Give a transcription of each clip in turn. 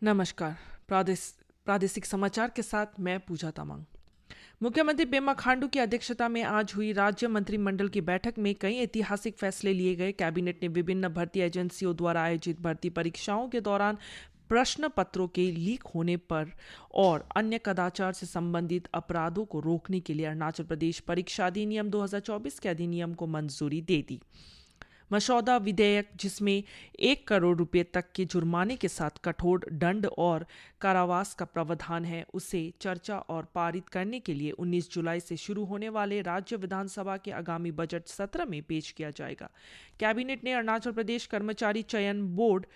नमस्कार। प्रादेशिक समाचार के साथ मैं पूजा तमांग। मुख्यमंत्री पेमा खांडू की अध्यक्षता में आज हुई राज्य मंत्रिमंडल की बैठक में कई ऐतिहासिक फैसले लिए गए। कैबिनेट ने विभिन्न भर्ती एजेंसियों द्वारा आयोजित भर्ती परीक्षाओं के दौरान प्रश्न पत्रों के लीक होने पर और अन्य कदाचार से संबंधित अपराधों को रोकने के लिए अरुणाचल प्रदेश परीक्षा अधिनियम 2024 के अधिनियम को मंजूरी दे दी। मसौदा विधेयक, जिसमें 1 करोड़ रुपए तक के जुर्माने के साथ कठोर दंड और कारावास का प्रावधान है, उसे चर्चा और पारित करने के लिए 19 जुलाई से शुरू होने वाले राज्य विधानसभा के आगामी बजट सत्र में पेश किया जाएगा। कैबिनेट ने अरुणाचल प्रदेश कर्मचारी चयन बोर्ड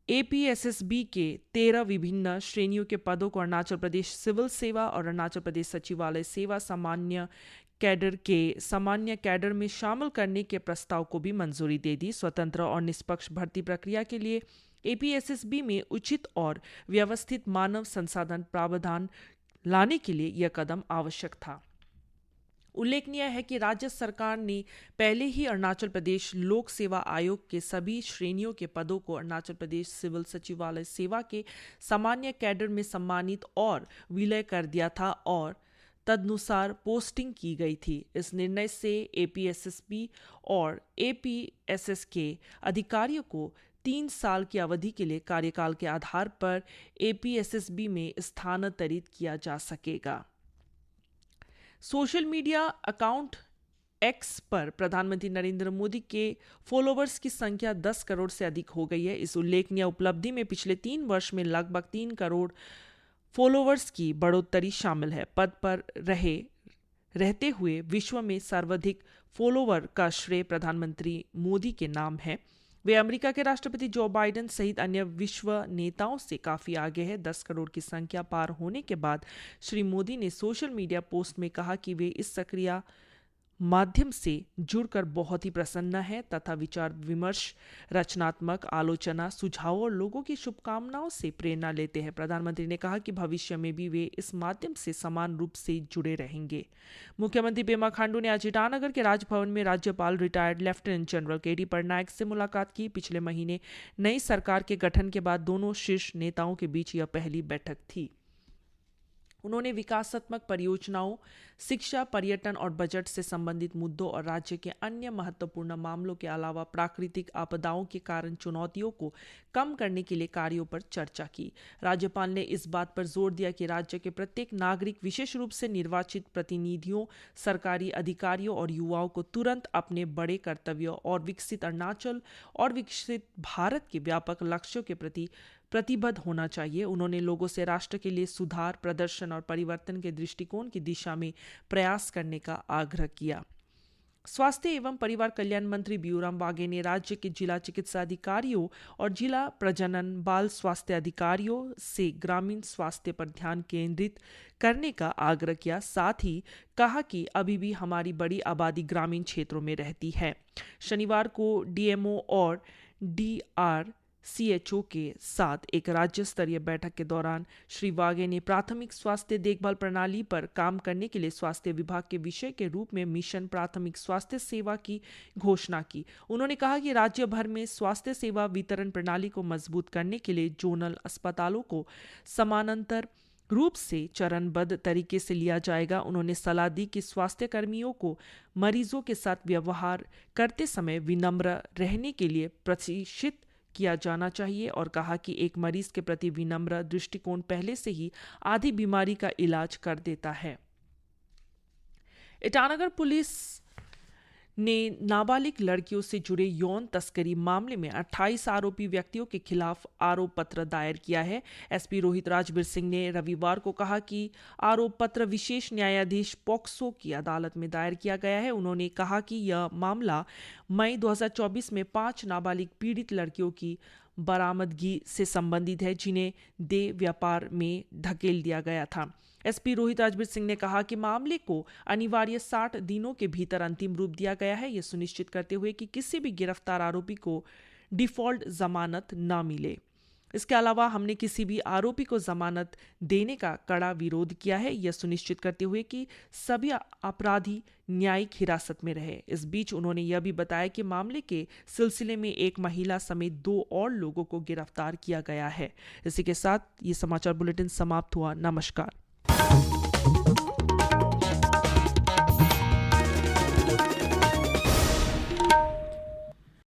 APSSB के 13 विभिन्न श्रेणियों के पदों को अरुणाचल प्रदेश सिविल सेवा और अरुणाचल प्रदेश सचिवालय सेवा सामान्य कैडर में शामिल करने के प्रस्ताव को भी मंजूरी दे दी। स्वतंत्र और निष्पक्ष भर्ती प्रक्रिया के लिए APSSB में उचित और व्यवस्थित मानव संसाधन प्रावधान लाने के लिए यह कदम आवश्यक था। उल्लेखनीय है कि राज्य सरकार ने पहले ही अरुणाचल प्रदेश लोक सेवा आयोग के सभी श्रेणियों के पदों को अरुणाचल प्रदेश सिविल सचिवालय सेवा के सामान्य कैडर में सम्मानित और विलय कर दिया था और तदनुसार पोस्टिंग की गई थी। इस निर्णय से APSSB और APSS के अधिकारियों को 3 साल की अवधि के लिए कार्यकाल के आधार पर APSSB में स्थानांतरित किया जा सकेगा। सोशल मीडिया अकाउंट एक्स पर प्रधानमंत्री नरेंद्र मोदी के फॉलोअर्स की संख्या 10 करोड़ से अधिक हो गई है। इस उल्लेखनीय उपलब्धि में पिछले 3 वर्ष में लगभग 3 करोड़ फॉलोअर्स की बढ़ोतरी शामिल है। पद पर रहते हुए विश्व में सर्वाधिक फॉलोअर का श्रेय प्रधानमंत्री मोदी के नाम है। वे अमेरिका के राष्ट्रपति जो बाइडेन सहित अन्य विश्व नेताओं से काफी आगे हैं। 10 करोड़ की संख्या पार होने के बाद श्री मोदी ने सोशल मीडिया पोस्ट में कहा कि वे इस सक्रिय माध्यम से जुड़कर बहुत ही प्रसन्न है तथा विचार विमर्श, रचनात्मक आलोचना, सुझावों और लोगों की शुभकामनाओं से प्रेरणा लेते हैं। प्रधानमंत्री ने कहा कि भविष्य में भी वे इस माध्यम से समान रूप से जुड़े रहेंगे। मुख्यमंत्री पेमा खांडू ने आज ईटानगर के राजभवन में राज्यपाल retired lieutenant general KD Patnaik से मुलाकात की। पिछले महीने नई सरकार के गठन के बाद दोनों शीर्ष नेताओं के बीच यह पहली बैठक थी। उन्होंने विकासात्मक परियोजनाओं, शिक्षा, पर्यटन और बजट से संबंधित मुद्दों और राज्य के अन्य महत्वपूर्ण मामलों के अलावा प्राकृतिक आपदाओं के कारण चुनौतियों को कम करने के लिए कार्यों पर चर्चा की। राज्यपाल ने इस बात पर जोर दिया कि राज्य के प्रत्येक नागरिक, विशेष रूप से निर्वाचित प्रतिनिधियों, सरकारी अधिकारियों और युवाओं को तुरंत अपने बड़े कर्तव्यों और विकसित अरुणाचल और विकसित भारत के व्यापक लक्ष्यों के प्रति प्रतिबद्ध होना चाहिए। उन्होंने लोगों से राष्ट्र के लिए सुधार, प्रदर्शन और परिवर्तन के दृष्टिकोण की दिशा में प्रयास करने का आग्रह किया। स्वास्थ्य एवं परिवार कल्याण मंत्री बियूराम वाघे ने राज्य के जिला चिकित्सा अधिकारियों और जिला प्रजनन बाल स्वास्थ्य अधिकारियों से ग्रामीण स्वास्थ्य पर ध्यान केंद्रित करने का आग्रह किया। साथ ही कहा कि अभी भी हमारी बड़ी आबादी ग्रामीण क्षेत्रों में रहती है। शनिवार को DMO और DRCHO के साथ एक राज्य स्तरीय बैठक के दौरान श्री वाघे ने प्राथमिक स्वास्थ्य देखभाल प्रणाली पर काम करने के लिए स्वास्थ्य विभाग के विषय के रूप में मिशन प्राथमिक स्वास्थ्य सेवा की घोषणा की। उन्होंने कहा कि राज्य भर में स्वास्थ्य सेवा वितरण प्रणाली को मजबूत करने के लिए जोनल अस्पतालों को समानांतर रूप से चरणबद्ध तरीके से लिया जाएगा। उन्होंने सलाह दी कि स्वास्थ्य कर्मियों को मरीजों के साथ व्यवहार करते समय विनम्र रहने के लिए प्रशिक्षित किया जाना चाहिए और कहा कि एक मरीज के प्रति विनम्र दृष्टिकोण पहले से ही आधी बीमारी का इलाज कर देता है। ईटानगर पुलिस ने नाबालिग लड़कियों से जुड़े यौन तस्करी मामले में 28 आरोपी व्यक्तियों के खिलाफ आरोप पत्र दायर किया है। SP रोहित राजबीर सिंह ने रविवार को कहा कि आरोप पत्र विशेष न्यायाधीश पॉक्सो की अदालत में दायर किया गया है। उन्होंने कहा कि यह मामला मई 2024 में 5 नाबालिग पीड़ित लड़कियों की बरामदगी से संबंधित है, जिन्हें देह व्यापार में धकेल दिया गया था। SP रोहित राजबीर सिंह ने कहा कि मामले को अनिवार्य 60 दिनों के भीतर अंतिम रूप दिया गया है, यह सुनिश्चित करते हुए कि किसी भी गिरफ्तार आरोपी को डिफॉल्ट जमानत न मिले। इसके अलावा हमने किसी भी आरोपी को जमानत देने का कड़ा विरोध किया है, यह सुनिश्चित करते हुए कि सभी अपराधी न्यायिक हिरासत में रहे। इस बीच उन्होंने यह भी बताया कि मामले के सिलसिले में एक महिला समेत 2 और लोगों को गिरफ्तार किया गया है। इसी के साथ ये समाचार बुलेटिन समाप्त हुआ। नमस्कार।